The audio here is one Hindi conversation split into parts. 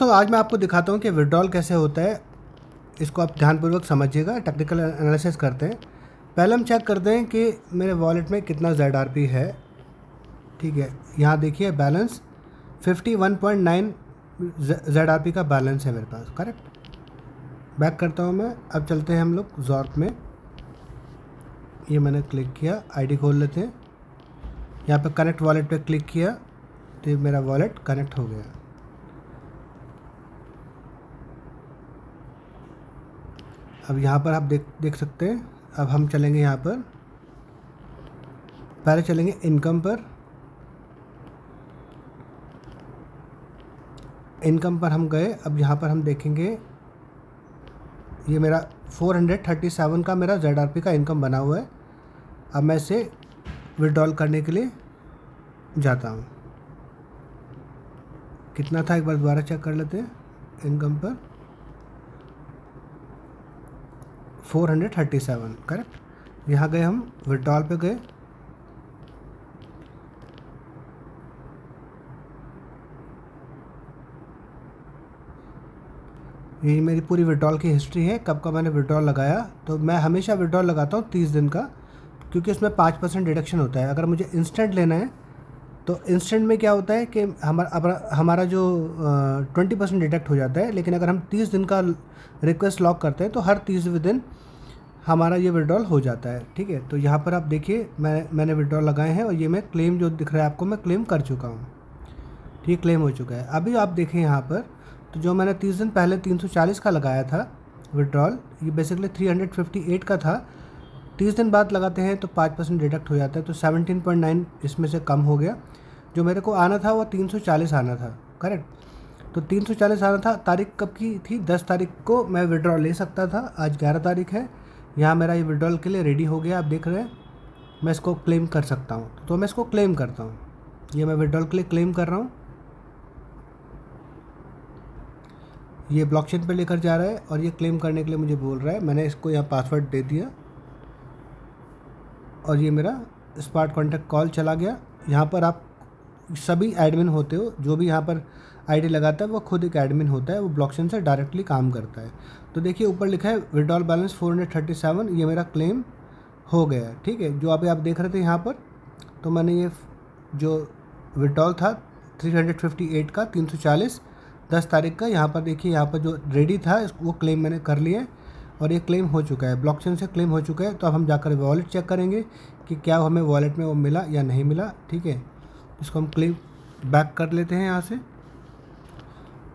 दोस्तों आज मैं आपको दिखाता हूँ कि विड्रॉल कैसे होता है। इसको आप ध्यानपूर्वक समझिएगा। टेक्निकल एनालिसिस करते हैं। पहले हम चेक करते हैं कि मेरे वॉलेट में कितना ZRP है। ठीक है, यहाँ देखिए बैलेंस 51.9 ZRP का बैलेंस है मेरे पास। करेक्ट। बैक करता हूँ मैं। अब चलते हैं हम लोग जॉर्प में। ये मैंने क्लिक किया, आईडी खोल लेते हैं। यहाँ पे कनेक्ट वॉलेट पे क्लिक किया तो मेरा वॉलेट कनेक्ट हो गया। अब यहाँ पर आप देख सकते हैं। अब हम चलेंगे यहाँ पर, पहले चलेंगे इनकम पर। इनकम पर हम गए। अब यहाँ पर हम देखेंगे ये मेरा 437 का मेरा ZRP का इनकम बना हुआ है। अब मैं इसे विड्रॉल करने के लिए जाता हूँ। कितना था एक बार दोबारा चेक कर लेते हैं। इनकम पर 437 करेक्ट। यहाँ गए हम, विड्रॉल पे गए। ये मेरी पूरी विड्रॉल की हिस्ट्री है, कब का मैंने विड्रॉल लगाया। तो मैं हमेशा विड्रॉल लगाता हूँ 30 दिन का, क्योंकि उसमें 5% डिडक्शन होता है। अगर मुझे इंस्टेंट लेना है तो इंस्टेंट में क्या होता है कि हमारा जो 20% डिडक्ट हो जाता है। लेकिन अगर हम 30 दिन का रिक्वेस्ट लॉक करते हैं तो हर 30वें दिन हमारा ये विड्रॉल हो जाता है। ठीक है, तो यहाँ पर आप देखिए मैंने विड्रॉल लगाए हैं और ये मैं क्लेम जो दिख रहा है आपको, मैं क्लेम कर चुका हूँ। ठीक, क्लेम हो चुका है। अभी आप देखें यहाँ पर, तो जो मैंने 30 दिन पहले 340 का लगाया था विड्रॉल, ये बेसिकली 358 का था। 30 दिन बाद लगाते हैं तो 5% डिडक्ट हो जाता है, तो 17.9 इसमें से कम हो गया। जो मेरे को आना था वो 340 आना था। करेक्ट। तो 340 आना था। तारीख कब की थी? 10 तारीख को मैं विड्रॉल ले सकता था। आज 11 तारीख है। यहाँ मेरा ये विड्रॉल के लिए रेडी हो गया। आप देख रहे हैं मैं इसको क्लेम कर सकता हूँ, तो मैं इसको क्लेम करता हूँ। ये मैं विड्रॉल के लिए क्लेम कर रहा हूँ। ये ब्लॉकचेन पे लेकर जा रहा है और ये क्लेम करने के लिए मुझे बोल रहा है। मैंने इसको यहाँ पासवर्ड दे दिया और ये मेरा स्मार्ट कॉन्टैक्ट कॉल चला गया। यहाँ पर आप सभी एडमिन होते हो, जो भी यहाँ पर आईडी लगाता है वो खुद एक एडमिन होता है, वो ब्लॉकचेन से डायरेक्टली काम करता है। तो देखिए ऊपर लिखा है विड्रॉल बैलेंस 437, ये मेरा क्लेम हो गया है। ठीक है, जो अभी आप देख रहे थे यहाँ पर, तो मैंने ये जो विड्रॉल था 358 का 340 10 तारीख का, यहाँ पर देखिए, यहाँ पर जो रेडी था वो क्लेम मैंने कर लिया और ये क्लेम हो चुका है, ब्लॉकचेन से क्लेम हो चुका है। तो अब हम जाकर वॉलेट चेक करेंगे कि क्या हमें वॉलेट में वो मिला या नहीं मिला। ठीक है, इसको हम क्लेम बैक कर लेते हैं यहाँ से।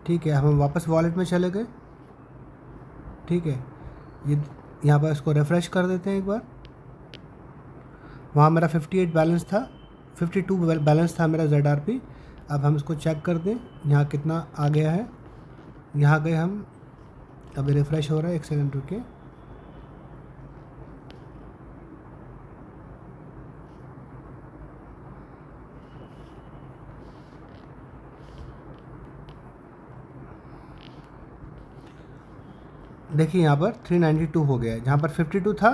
ठीक है, हम वापस वॉलेट में चले गए। ठीक है, ये यहाँ पर इसको रिफ़्रेश कर देते हैं एक बार। वहाँ मेरा 58 बैलेंस था, 52 बैलेंस था मेरा ZRP। अब हम इसको चेक कर दें यहाँ कितना आ गया है। यहाँ गए हम, अभी रिफ़्रेश हो रहा है, एक सेकंड रुकिए। देखिए यहाँ पर 392 हो गया है। जहाँ पर 52 था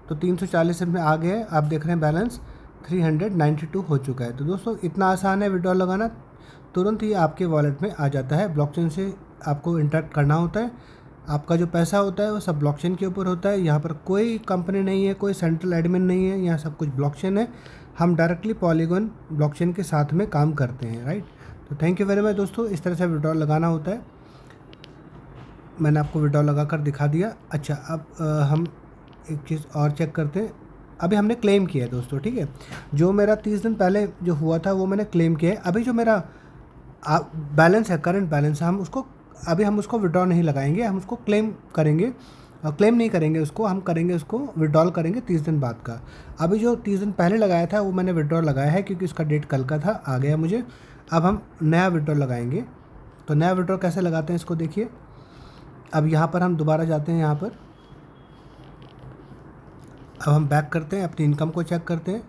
तो 340 में आ गया है। आप देख रहे हैं बैलेंस 392 हो चुका है। तो दोस्तों इतना आसान है विड्रॉल लगाना, तुरंत ही आपके वॉलेट में आ जाता है। ब्लॉकचेन से आपको इंटरेक्ट करना होता है। आपका जो पैसा होता है वो सब ब्लॉकचेन के ऊपर होता है। यहाँ पर कोई कंपनी नहीं है, कोई सेंट्रल एडमिन नहीं है, यहाँ सब कुछ ब्लॉकचेन है। हम डायरेक्टली पॉलीगॉन ब्लॉकचेन के साथ में काम करते हैं। राइट। तो थैंक यू वेरी मच दोस्तों, इस तरह से विड्रॉल लगाना होता है। मैंने आपको विड्रॉल लगा कर दिखा दिया। अच्छा, अब हम एक चीज़ और चेक करते हैं। अभी हमने क्लेम किया है दोस्तों। ठीक है, जो मेरा 30 दिन पहले जो हुआ था वो मैंने क्लेम किया है। अभी जो मेरा बैलेंस है, करंट बैलेंस है, हम उसको विड्रॉ नहीं लगाएंगे, हम उसको क्लेम करेंगे। क्लेम नहीं करेंगे उसको, हम करेंगे उसको विड्रॉल करेंगे 30 दिन बाद का। अभी जो 30 दिन पहले लगाया था वो मैंने विड्रॉल लगाया है, क्योंकि उसका डेट कल का था, आ गया मुझे। अब हम नया विड्रॉल लगाएंगे। तो नया विड्रॉल कैसे लगाते हैं इसको देखिए। अब यहाँ पर हम दोबारा जाते हैं। यहाँ पर अब हम बैक करते हैं, अपनी इनकम को चेक करते हैं।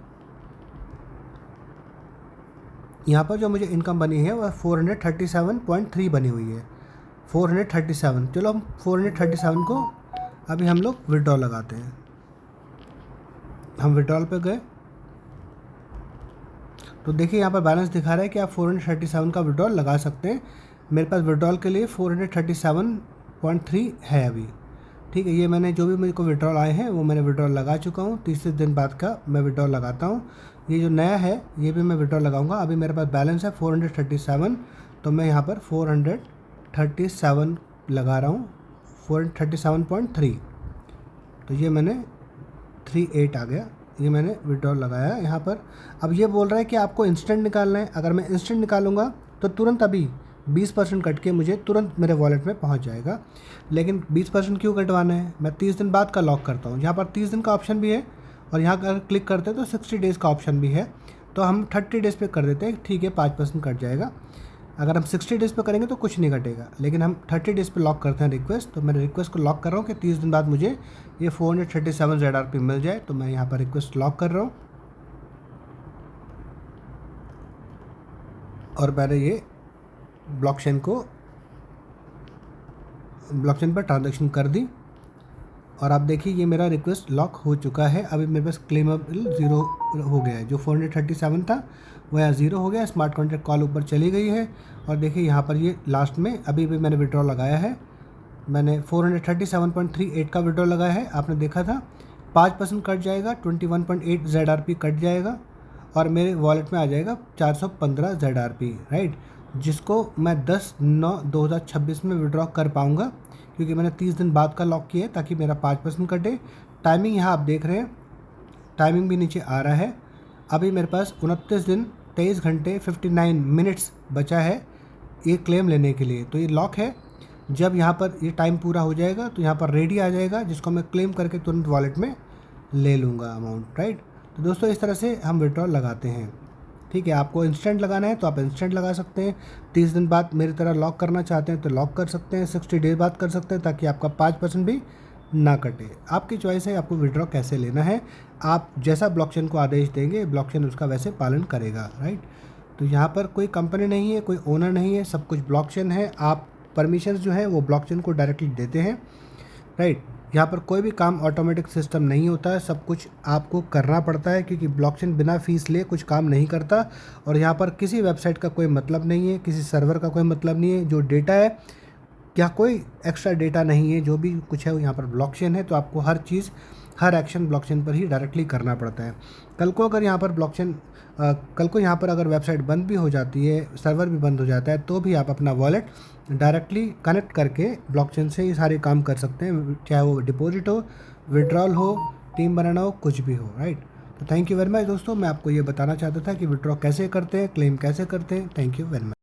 यहाँ पर जो मुझे इनकम बनी है वह 437.3 बनी हुई है, 437। चलो हम 437 को अभी हम लोग विड्रॉल लगाते हैं। हम विड्रॉल पे गए तो देखिए यहाँ पर बैलेंस दिखा रहा है कि आप 437 का विड्रॉल लगा सकते हैं। मेरे पास विड्रॉल के लिए 437.3 है अभी। ठीक है, ये मैंने जो भी मेरे को विड्रॉल आए हैं वो मैंने विड्रॉल लगा चुका हूँ। 30 दिन बाद का मैं विड्रॉल लगाता हूँ। ये जो नया है ये भी मैं विड्रॉल लगाऊंगा। अभी मेरे पास बैलेंस है 437, तो मैं यहाँ पर 437 लगा रहा हूँ, 437.3। तो ये मैंने 38 आ गया, ये मैंने विड्रॉल लगाया यहाँ पर। अब ये बोल रहा है कि आपको इंस्टेंट निकालना है। अगर मैं इंस्टेंट निकालूंगा तो तुरंत अभी 20% कट के मुझे तुरंत मेरे वॉलेट में पहुंच जाएगा। लेकिन 20% क्यों कटवाना है, मैं 30 दिन बाद का लॉक करता हूँ। यहाँ पर 30 दिन का ऑप्शन भी है और यहाँ अगर क्लिक करते हैं तो 60 डेज़ का ऑप्शन भी है। तो हम 30 डेज़ पे कर देते हैं, ठीक है, 5% कट जाएगा। अगर हम 60 डेज़ पे करेंगे तो कुछ नहीं कटेगा, लेकिन हम 30 डेज़ पे लॉक करते हैं रिक्वेस्ट। तो मैं रिक्वेस्ट को लॉक कर रहा हूँ कि 30 दिन बाद मुझे ये 437 ZRP मिल जाए। तो मैं यहाँ पर रिक्वेस्ट लॉक कर रहा हूँ और मैंने ये ब्लॉकचेन पर ट्रांजैक्शन कर दी और आप देखिए ये मेरा रिक्वेस्ट लॉक हो चुका है। अभी मेरे पास क्लेमेबल 0 हो गया है, जो 437 था वो यहाँ 0 हो गया। स्मार्ट कॉन्ट्रैक्ट कॉल ऊपर चली गई है और देखिए यहाँ पर ये लास्ट में अभी भी मैंने विड्रॉ लगाया है। मैंने 437.38 का विड्रॉ लगाया है, आपने देखा था। 5% कट जाएगा, 21.8 ZRP कट जाएगा और मेरे वॉलेट में आ जाएगा 415 ZRP, राइट, जिसको मैं 10/9/2026 में विड्रॉ कर पाऊँगा, क्योंकि मैंने 30 दिन बाद का लॉक किया है ताकि मेरा 5% कटे। टाइमिंग यहाँ आप देख रहे हैं, टाइमिंग भी नीचे आ रहा है। अभी मेरे पास 29 दिन 23 घंटे 59 मिनट्स बचा है ये क्लेम लेने के लिए। तो ये लॉक है, जब यहाँ पर ये टाइम पूरा हो जाएगा तो यहाँ पर रेडी आ जाएगा, जिसको मैं क्लेम करके तुरंत वॉलेट में ले लूँगा अमाउंट, राइट। तो दोस्तों इस तरह से हम विड्रॉल लगाते हैं। ठीक है, आपको इंस्टेंट लगाना है तो आप इंस्टेंट लगा सकते हैं। 30 दिन बाद मेरी तरह लॉक करना चाहते हैं तो लॉक कर सकते हैं। 60 डेज बाद कर सकते हैं ताकि आपका 5% भी ना कटे। आपकी चॉइस है आपको विड्रॉ कैसे लेना है। आप जैसा ब्लॉकचेन को आदेश देंगे ब्लॉकचेन उसका वैसे पालन करेगा, राइट। तो यहाँ पर कोई कंपनी नहीं है, कोई ओनर नहीं है, सब कुछ ब्लॉकचेन है। आप परमिशंस जो है वो ब्लॉकचेन को डायरेक्टली देते हैं, राइट। यहाँ पर कोई भी काम ऑटोमेटिक सिस्टम नहीं होता है, सब कुछ आपको करना पड़ता है, क्योंकि ब्लॉकचेन बिना फीस लिए कुछ काम नहीं करता। और यहाँ पर किसी वेबसाइट का कोई मतलब नहीं है, किसी सर्वर का कोई मतलब नहीं है। जो डेटा है क्या कोई एक्स्ट्रा डेटा नहीं है, जो भी कुछ है यहाँ पर ब्लॉकचेन है। तो आपको हर चीज़, हर एक्शन ब्लॉकचेन पर ही डायरेक्टली करना पड़ता है। कल को अगर यहाँ पर वेबसाइट बंद भी हो जाती है, सर्वर भी बंद हो जाता है, तो भी आप अपना वॉलेट डायरेक्टली कनेक्ट करके ब्लॉकचेन से ये सारे काम कर सकते हैं, चाहे वो डिपॉजिट हो, विड्रॉल हो, टीम बनाना हो, कुछ भी हो, राइट। तो थैंक यू वेरी मच दोस्तों, मैं आपको ये बताना चाहता था कि विड्रॉ कैसे करते हैं, क्लेम कैसे करते हैं। Thank you very much.